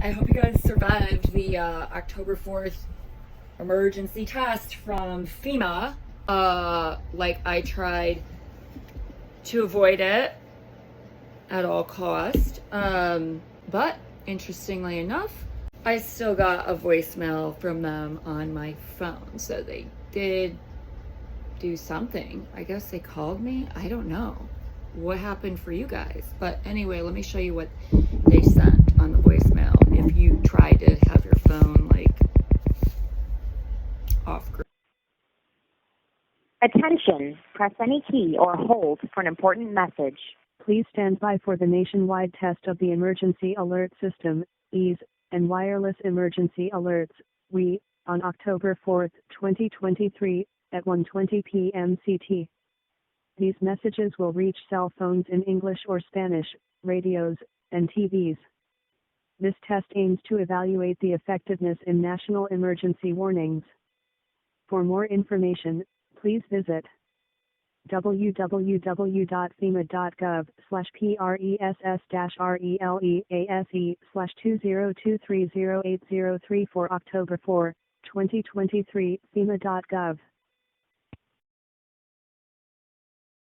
I hope you guys survived the October 4th emergency test from FEMA. Like I tried to avoid it at all cost. But interestingly enough, I still got a voicemail from them on my phone. So they did do something. I guess they called me. I don't know what happened for you guys. But anyway, let me show you what they sent on the voicemail if you try to have your phone like off grid. Attention, press any key or hold for an important message. Please stand by for the nationwide test of the Emergency Alert System, EASE, and Wireless Emergency Alerts, WE, on October 4, 2023, at 1:20 p.m. CT. These messages will reach cell phones in English or Spanish, radios, and TVs. This test aims to evaluate the effectiveness in national emergency warnings. For more information, please visit www.fema.gov/press-release/20230803 for October 4, 2023, FEMA.gov.